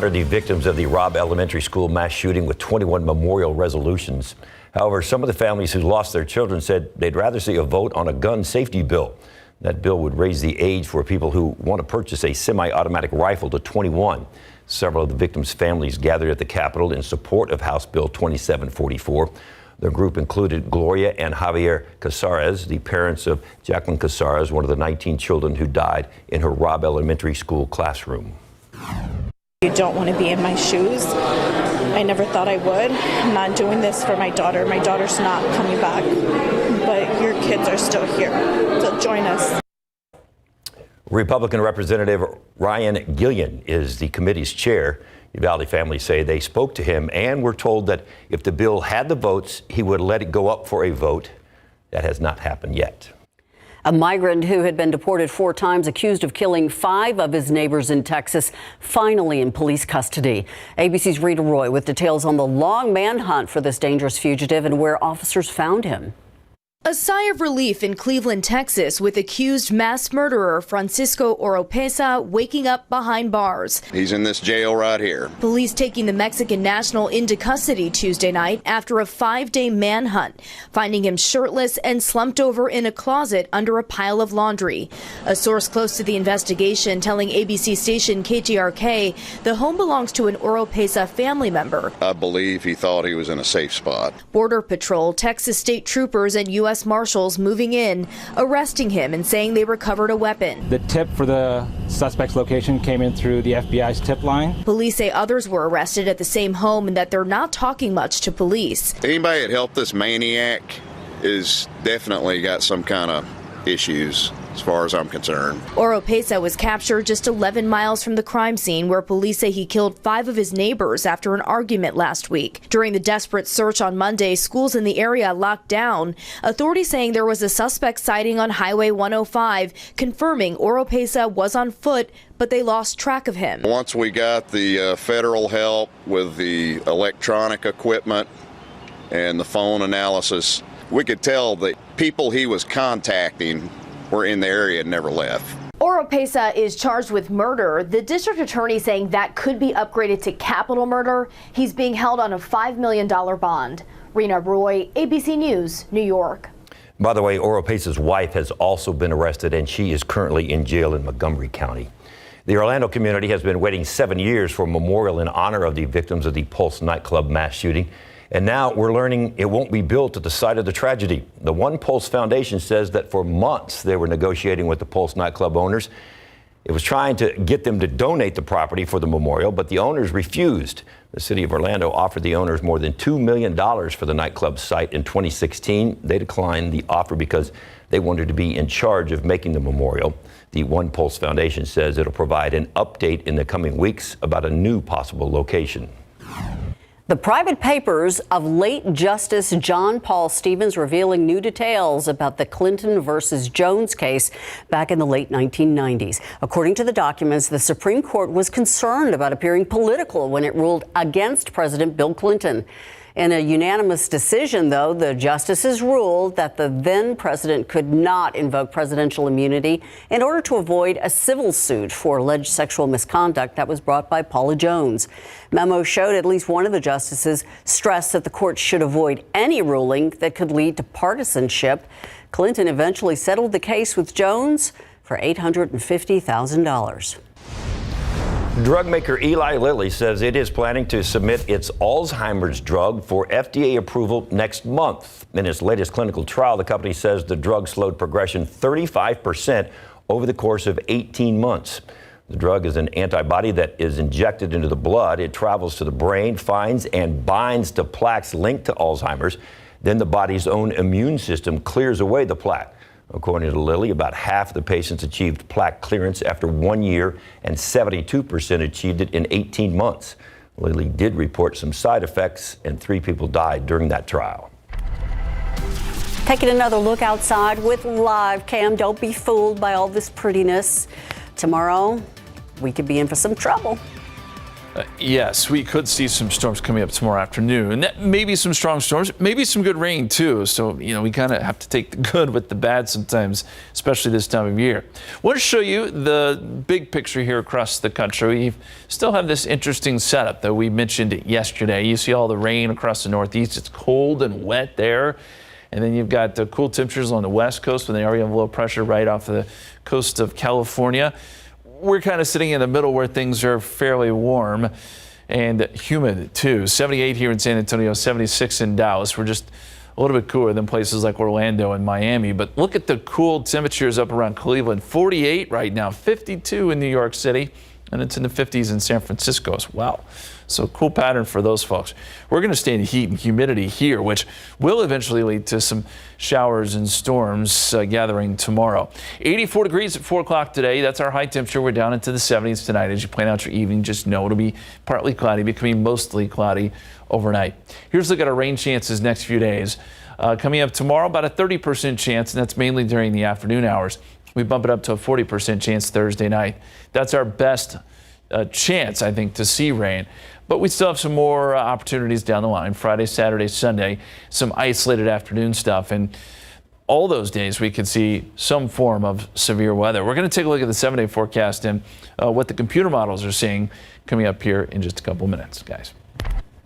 Are the victims of the Robb Elementary School mass shooting with 21 memorial resolutions. However, some of the families who lost their children said they'd rather see a vote on a gun safety bill. That bill would raise the age for people who want to purchase a semi-automatic rifle to 21. Several of the victims' families gathered at the Capitol in support of House Bill 2744. Their group included Gloria and Javier Casares, the parents of Jacqueline Casares, one of the 19 children who died in her Robb Elementary School classroom. You don't want to be in my shoes. I never thought I would. I'm not doing this for my daughter. My daughter's not coming back, but your kids are still here, so join us. Republican Representative Ryan Gillian is the committee's chair. Uvalde families say they spoke to him and were told that if the bill had the votes, he would let it go up for a vote. That has not happened yet. A migrant who had been deported 4 times, accused of killing 5 of his neighbors in Texas, finally in police custody. ABC's Rita Roy with details on the long manhunt for this dangerous fugitive and where officers found him. A sigh of relief in Cleveland, Texas, with accused mass murderer Francisco Oropesa waking up behind bars. He's in this jail right here. Police taking the Mexican national into custody Tuesday night after a 5-day manhunt, finding him shirtless and slumped over in a closet under a pile of laundry. A source close to the investigation telling ABC station KTRK the home belongs to an Oropesa family member. I believe he thought he was in a safe spot. Border Patrol, Texas state troopers, and U.S. Marshals moving in, arresting him and saying they recovered a weapon. The tip for the suspect's location came in through the FBI's tip line. Police say others were arrested at the same home and that they're not talking much to police. Anybody that helped this maniac is definitely got some kind of issues, as far as I'm concerned. Oropesa was captured just 11 miles from the crime scene, where police say he killed 5 of his neighbors after an argument last week. During the desperate search on Monday, schools in the area locked down. Authorities saying there was a suspect sighting on Highway 105, confirming Oropesa was on foot, but they lost track of him. Once we got the federal help with the electronic equipment and the phone analysis, we could tell that people he was contacting were in the area and never left. Oropesa is charged with murder. The district attorney saying that could be upgraded to capital murder. He's being held on a $5 million bond. Rena Roy, ABC News, New York. By the way, Oropesa's wife has also been arrested, and she is currently in jail in Montgomery County. The Orlando community has been waiting 7 years for a memorial in honor of the victims of the Pulse nightclub mass shooting. And now we're learning it won't be built at the site of the tragedy. The One Pulse Foundation says that for months they were negotiating with the Pulse nightclub owners. It was trying to get them to donate the property for the memorial, but the owners refused. The city of Orlando offered the owners more than $2 million for the nightclub site in 2016. They declined the offer because they wanted to be in charge of making the memorial. The One Pulse Foundation says it'll provide an update in the coming weeks about a new possible location. The private papers of late Justice John Paul Stevens revealing new details about the Clinton versus Jones case back in the late 1990s. According to the documents, the Supreme Court was concerned about appearing political when it ruled against President Bill Clinton. In a unanimous decision, though, the justices ruled that the then president could not invoke presidential immunity in order to avoid a civil suit for alleged sexual misconduct that was brought by Paula Jones. Memos showed at least one of the justices stressed that the court should avoid any ruling that could lead to partisanship. Clinton eventually settled the case with Jones for $850,000. Drug maker Eli Lilly says it is planning to submit its Alzheimer's drug for FDA approval next month. In its latest clinical trial, the company says the drug slowed progression 35% over the course of 18 months. The drug is an antibody that is injected into the blood. It travels to the brain, finds and binds to plaques linked to Alzheimer's. Then the body's own immune system clears away the plaque. According to Lilly, about half the patients achieved plaque clearance after 1 year, and 72% achieved it in 18 months. Lilly did report some side effects, and 3 people died during that trial. Taking another look outside with live cam. Don't be fooled by all this prettiness. Tomorrow, we could be in for some trouble. Yes, we could see some storms coming up tomorrow afternoon. Maybe some strong storms, maybe some good rain too. So, we kind of have to take the good with the bad sometimes, especially this time of year. I want to show you the big picture here across the country. We still have this interesting setup that we mentioned yesterday. You see all the rain across the Northeast. It's cold and wet there. And then you've got cool temperatures on the West Coast with an area of low pressure right off the coast of California. We're kind of sitting in the middle where things are fairly warm and humid too. 78 here in San Antonio, 76 in Dallas. We're just a little bit cooler than places like Orlando and Miami. But look at the cool temperatures up around Cleveland. 48 right now, 52 in New York City, and it's in the 50s in San Francisco as well. So cool pattern for those folks. We're going to stay in heat and humidity here, which will eventually lead to some showers and storms gathering tomorrow. 84 degrees at 4 o'clock today. That's our high temperature. We're down into the 70s tonight. As you plan out your evening, just know it'll be partly cloudy, becoming mostly cloudy overnight. Here's a look at our rain chances next few days. Coming up tomorrow, about a 30% chance, and that's mainly during the afternoon hours. We bump it up to a 40% chance Thursday night. That's our best chance, I think, to see rain. But we still have some more opportunities down the line. Friday, Saturday, Sunday, some isolated afternoon stuff. And all those days we could see some form of severe weather. We're going to take a look at the 7-day forecast and what the computer models are seeing coming up here in just a couple minutes, guys.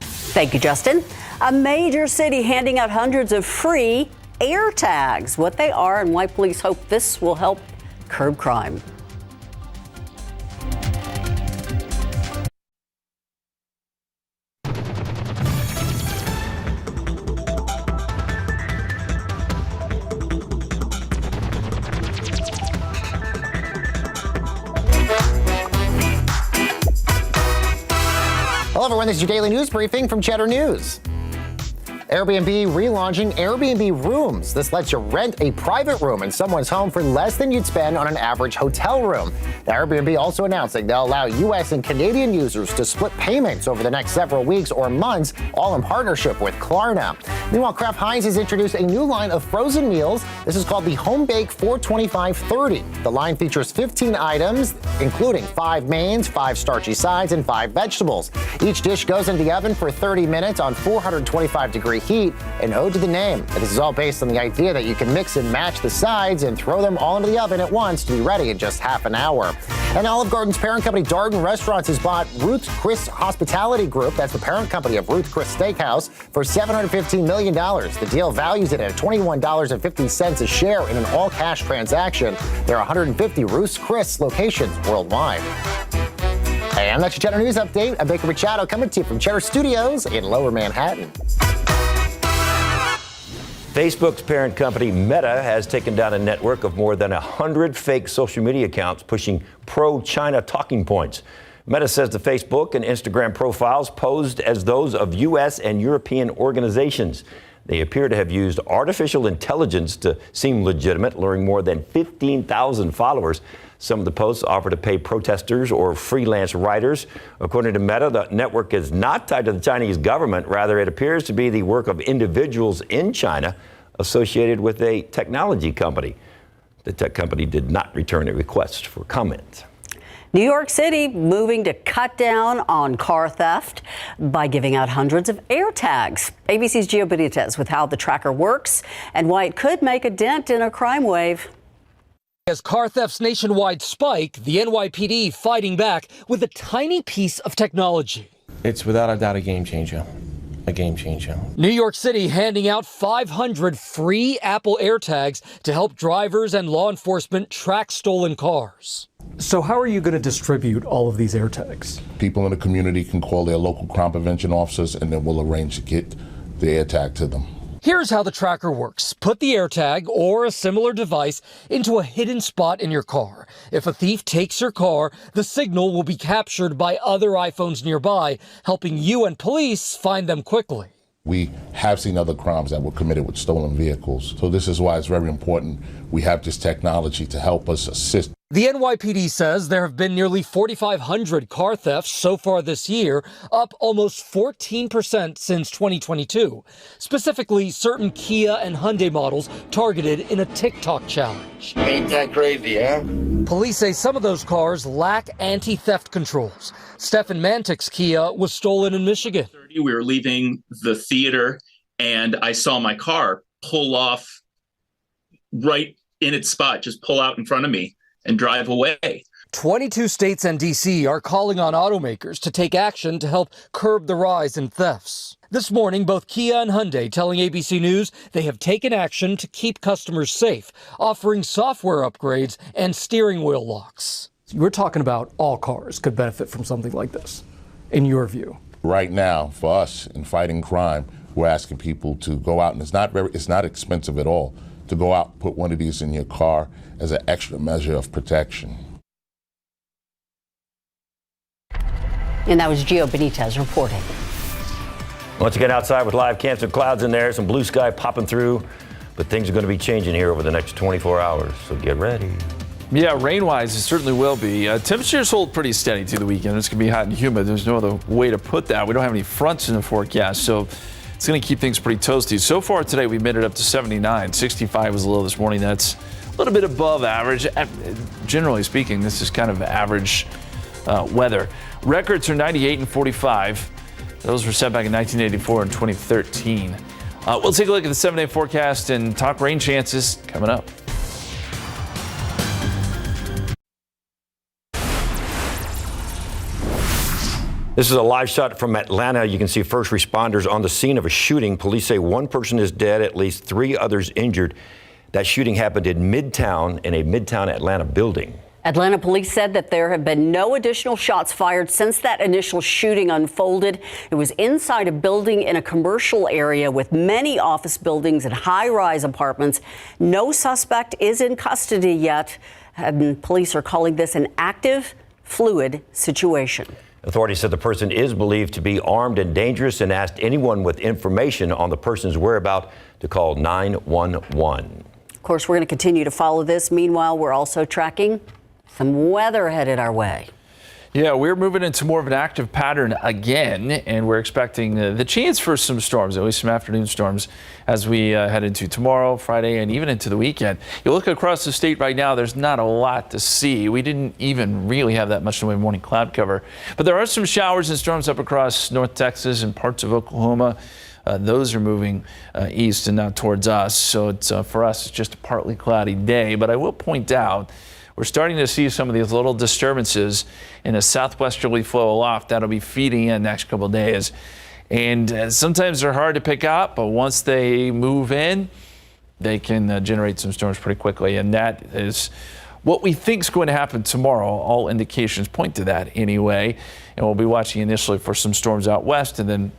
Thank you, Justin. A major city handing out hundreds of free air tags. What they are and why police hope this will help curb crime. Hello everyone, this is your daily news briefing from Cheddar News. Airbnb relaunching Airbnb Rooms. This lets you rent a private room in someone's home for less than you'd spend on an average hotel room. Now, Airbnb also announcing they'll allow U.S. and Canadian users to split payments over the next several weeks or months, all in partnership with Klarna. Meanwhile, Kraft Heinz has introduced a new line of frozen meals. This is called the Home Bake 425/30. The line features 15 items, including 5 mains, 5 starchy sides, and 5 vegetables. Each dish goes into the oven for 30 minutes on 425-degree heat, an ode to the name. This is all based on the idea that you can mix and match the sides and throw them all into the oven at once to be ready in just half an hour. And Olive Garden's parent company Darden Restaurants has bought Ruth's Chris Hospitality Group, that's the parent company of Ruth's Chris Steakhouse, for $715 million. The deal values it at $21.50 a share in an all-cash transaction. There are 150 Ruth's Chris locations worldwide. And that's your Cheddar News Update. I'm Baker Machado coming to you from Cheddar Studios in Lower Manhattan. Facebook's parent company Meta has taken down a network of more than 100 fake social media accounts pushing pro-China talking points. Meta says the Facebook and Instagram profiles posed as those of U.S. and European organizations. They appear to have used artificial intelligence to seem legitimate, luring more than 15,000 followers. Some of the posts offer to pay protesters or freelance writers. According to Meta, the network is not tied to the Chinese government. Rather, it appears to be the work of individuals in China associated with a technology company. The tech company did not return a request for comment. New York City moving to cut down on car theft by giving out hundreds of AirTags. ABC's Gio Benitez with how the tracker works and why it could make a dent in a crime wave. As car thefts nationwide spike, the NYPD fighting back with a tiny piece of technology. It's without a doubt a game changer. A game changer. New York City handing out 500 free Apple AirTags to help drivers and law enforcement track stolen cars. So how are you going to distribute all of these AirTags? People in the community can call their local crime prevention officers and then we'll arrange to get the AirTag to them. Here's how the tracker works. Put the AirTag or a similar device into a hidden spot in your car. If a thief takes your car, the signal will be captured by other iPhones nearby, helping you and police find them quickly. We have seen other crimes that were committed with stolen vehicles. So this is why it's very important we have this technology to help us assist. The NYPD says there have been nearly 4,500 car thefts so far this year, up almost 14% since 2022. Specifically, certain Kia and Hyundai models targeted in a TikTok challenge. Ain't that crazy, huh? Police say some of those cars lack anti-theft controls. Stephen Mantic's Kia was stolen in Michigan. We were leaving the theater and I saw my car pull off right in its spot, just pull out in front of me and drive away. 22 states and D.C. are calling on automakers to take action to help curb the rise in thefts. This morning, both Kia and Hyundai telling ABC News they have taken action to keep customers safe, offering software upgrades and steering wheel locks. We're talking about all cars could benefit from something like this, in your view. Right now, for us in fighting crime, we're asking people to go out, and it's not expensive at all, to go out and put one of these in your car as an extra measure of protection. And that was Gio Benitez reporting. Once again, outside with live cams and clouds in there, some blue sky popping through, but things are going to be changing here over the next 24 hours, so get ready. Yeah, rain-wise, it certainly will be. Temperatures hold pretty steady through the weekend. It's going to be hot and humid. There's no other way to put that. We don't have any fronts in the forecast, so it's going to keep things pretty toasty. So far today, we made it up to 79. 65 was a low this morning. That's a little bit above average. Generally speaking, this is kind of average weather. Records are 98 and 45. Those were set back in 1984 and 2013. We'll take a look at the 7-day forecast and talk rain chances coming up. This is a live shot from Atlanta. You can see first responders on the scene of a shooting. Police say one person is dead, at least 3 others injured. That shooting happened in Midtown, in a Midtown Atlanta building. Atlanta police said that there have been no additional shots fired since that initial shooting unfolded. It was inside a building in a commercial area with many office buildings and high-rise apartments. No suspect is in custody yet, and police are calling this an active, fluid situation. Authorities said the person is believed to be armed and dangerous and asked anyone with information on the person's whereabouts to call 911. Of course, we're going to continue to follow this. Meanwhile, we're also tracking some weather headed our way. Yeah, we're moving into more of an active pattern again, and we're expecting the chance for some storms, at least some afternoon storms, as we head into tomorrow, Friday, and even into the weekend. You look across the state right now, there's not a lot to see. We didn't even really have that much in the way of morning cloud cover, but there are some showers and storms up across North Texas and parts of Oklahoma. Those are moving east and not towards us, so it's for us, it's just a partly cloudy day. But I will point out, we're starting to see some of these little disturbances in a southwesterly flow aloft that'll be feeding in next couple of days. And sometimes they're hard to pick up, but once they move in, they can generate some storms pretty quickly. And that is what we think is going to happen tomorrow. All indications point to that anyway. And we'll be watching initially for some storms out west and then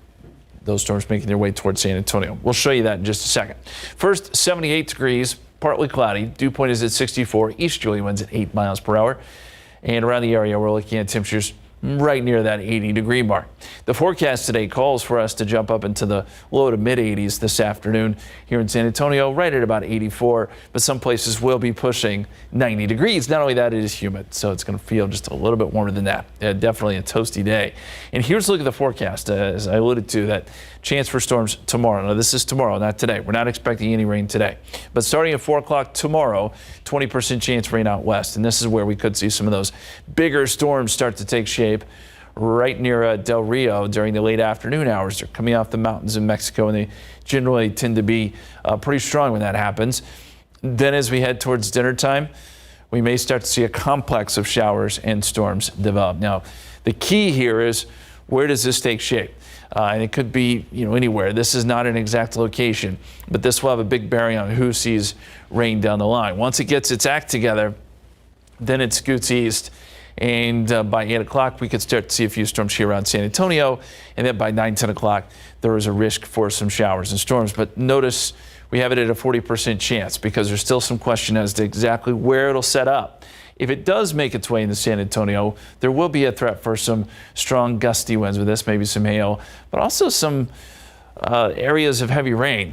those storms making their way towards San Antonio. We'll show you that in just a second. First, 78 degrees. Partly cloudy. Dew point is at 64. Easterly winds at 8 miles per hour. And around the area, we're looking at temperatures right near that 80-degree mark. The forecast today calls for us to jump up into the low to mid 80s this afternoon here in San Antonio, right at about 84. But some places will be pushing 90 degrees. Not only that, it is humid, so it's going to feel just a little bit warmer than that. Definitely a toasty day. And here's a look at the forecast. As I alluded to, that chance for storms tomorrow. Now, this is tomorrow, not today. We're not expecting any rain today. But starting at 4 o'clock tomorrow, 20% chance rain out west. And this is where we could see some of those bigger storms start to take shape right near Del Rio during the late afternoon hours. They're coming off the mountains in Mexico, and they generally tend to be pretty strong when that happens. Then as we head towards dinner time, we may start to see a complex of showers and storms develop. Now, the key here is, where does this take shape? And it could be, anywhere. This is not an exact location, but this will have a big bearing on who sees rain down the line. Once it gets its act together, then it scoots east. And by 8 o'clock, we could start to see a few storms here around San Antonio. And then by 9, 10 o'clock, there is a risk for some showers and storms. But notice we have it at a 40% chance because there's still some question as to exactly where it'll set up. If it does make its way into San Antonio, there will be a threat for some strong gusty winds with this, maybe some hail, but also some areas of heavy rain.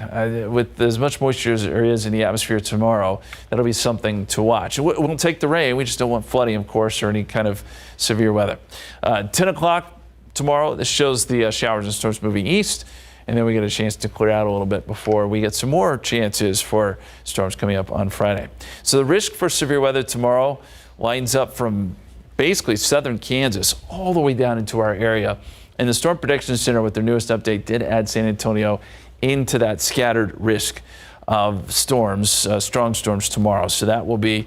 With as much moisture as there is in the atmosphere tomorrow, that'll be something to watch. It won't take the rain. We just don't want flooding, of course, or any kind of severe weather. 10 o'clock tomorrow, this shows the showers and storms moving east, and then we get a chance to clear out a little bit before we get some more chances for storms coming up on Friday. So the risk for severe weather tomorrow lines up from basically southern Kansas all the way down into our area. And the Storm Prediction Center, with their newest update, did add San Antonio into that scattered risk of storms, strong storms tomorrow. So that will be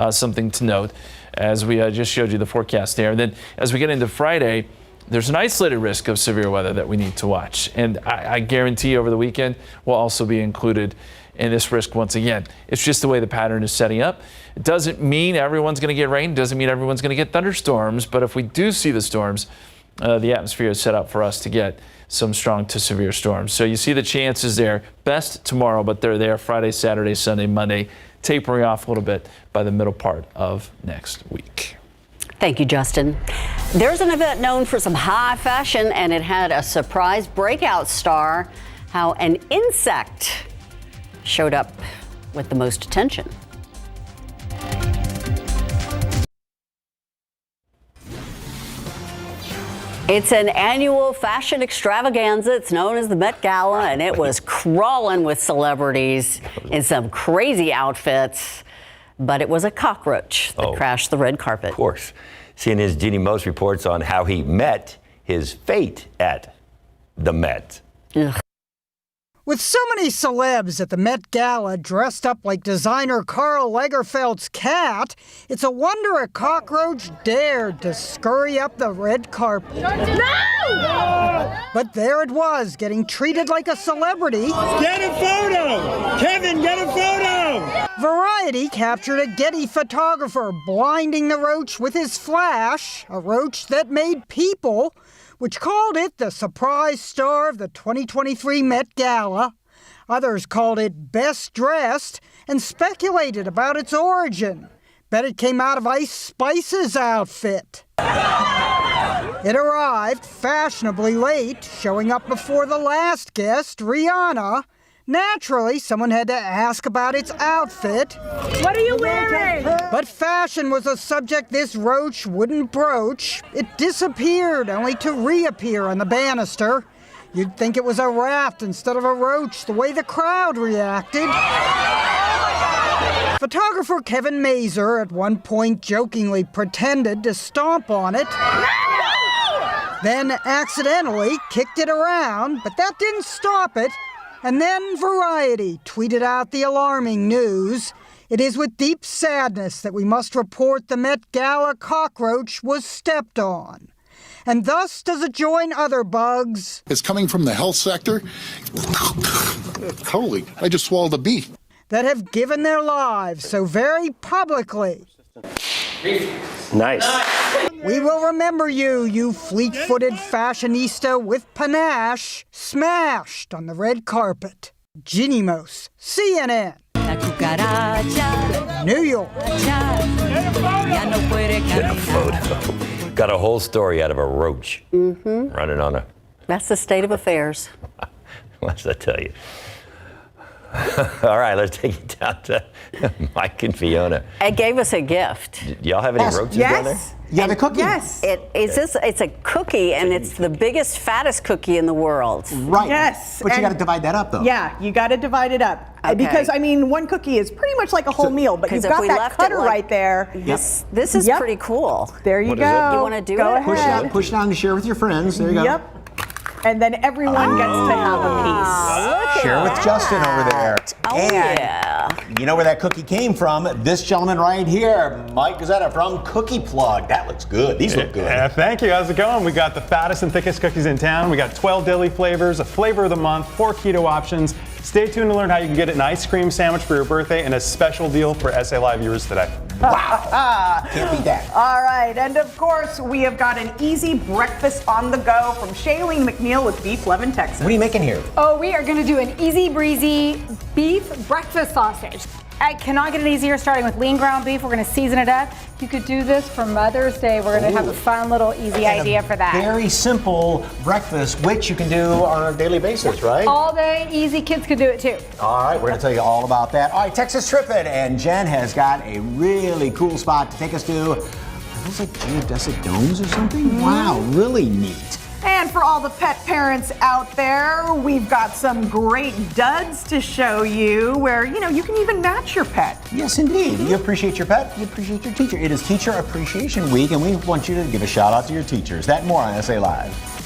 something to note as we just showed you the forecast there. And then as we get into Friday, there's an isolated risk of severe weather that we need to watch. And I guarantee over the weekend will also be included in this risk once again. It's just the way the pattern is setting up. It doesn't mean everyone's going to get rain. It doesn't mean everyone's going to get thunderstorms. But if we do see the storms, the atmosphere is set up for us to get some strong to severe storms. So you see the chances there. Best tomorrow, but they're there Friday, Saturday, Sunday, Monday, tapering off a little bit by the middle part of next week. Thank you, Justin. There's an event known for some high fashion, and it had a surprise breakout star. How an insect showed up with the most attention. It's an annual fashion extravaganza. It's known as the Met Gala, and it was crawling with celebrities in some crazy outfits. But it was a cockroach that crashed the red carpet. Of course. CNN's Jeannie Most reports on how he met his fate at the Met. Ugh. With so many celebs at the Met Gala dressed up like designer Karl Lagerfeld's cat, it's a wonder a cockroach dared to scurry up the red carpet. No! But there it was, getting treated like a celebrity. Get a photo! Kevin, get a photo! Variety captured a Getty photographer blinding the roach with his flash, a roach that made People, which called it the surprise star of the 2023 Met Gala. Others called it Best Dressed and speculated about its origin. Bet it came out of Ice Spice's outfit. It arrived fashionably late, showing up before the last guest, Rihanna. Naturally, someone had to ask about its outfit. What are you wearing? But fashion was a subject this roach wouldn't broach. It disappeared, only to reappear on the banister. You'd think it was a rat instead of a roach, the way the crowd reacted. Photographer Kevin Mazur at one point jokingly pretended to stomp on it. Then accidentally kicked it around, but that didn't stop it. And then Variety tweeted out the alarming news. It is with deep sadness that we must report the Met Gala cockroach was stepped on. And thus does it join other bugs. It's coming from the health sector. Holy, I just swallowed a bee. That have given their lives so very publicly. Nice. We will remember you, you fleet-footed fashionista with panache, smashed on the red carpet. Jeannie Most, CNN. New York. Get a photo. Got a whole story out of a roach running on a... That's the state of affairs. What's that tell you? All right, let's take it down to Mike and Fiona. It gave us a gift. Do y'all have any roaches down there? You have a cookie? Yes. It's a cookie, and it's the biggest, fattest cookie in the world. Right. Yes. But you got to divide that up, though. Yeah, you got to divide it up. Okay. Because, I mean, one cookie is pretty much like a whole meal, but you've got that cutter right there. This is pretty cool. There you go. You want to do go it? Ahead. Push it on to share with your friends. There you go. Yep. And then everyone gets to have a piece. Share with Justin over there. Oh, and yeah. You know where that cookie came from? This gentleman right here, Mike Gazzetta from Cookie Plug. That looks good. These look good. Yeah, thank you. How's it going? We got the fattest and thickest cookies in town. We got 12 daily flavors, a flavor of the month, 4 keto options. Stay tuned to learn how you can get an ice cream sandwich for your birthday and a special deal for SA Live viewers today. Wow. Can't beat that. All right. And of course, we have got an easy breakfast on the go from Shailene McNeil with Beef Levin, Texas. What are you making here? Oh, we are going to do an easy breezy beef breakfast sausage. I cannot get it easier, starting with lean ground beef. We're going to season it up. You could do this for Mother's Day. We're going to have a fun little easy idea for that. Very simple breakfast, which you can do on a daily basis, right? All day, easy. Kids could do it too. All right, we're going to tell you all about that. All right, Texas Trippin', and Jen has got a really cool spot to take us to. It looks like geodesic domes or something. Wow, really neat. And for all the pet parents out there, we've got some great duds to show you where, you can even match your pet. Yes, indeed. You appreciate your pet, you appreciate your teacher. It is Teacher Appreciation Week, and we want you to give a shout out to your teachers. That and more on SA Live.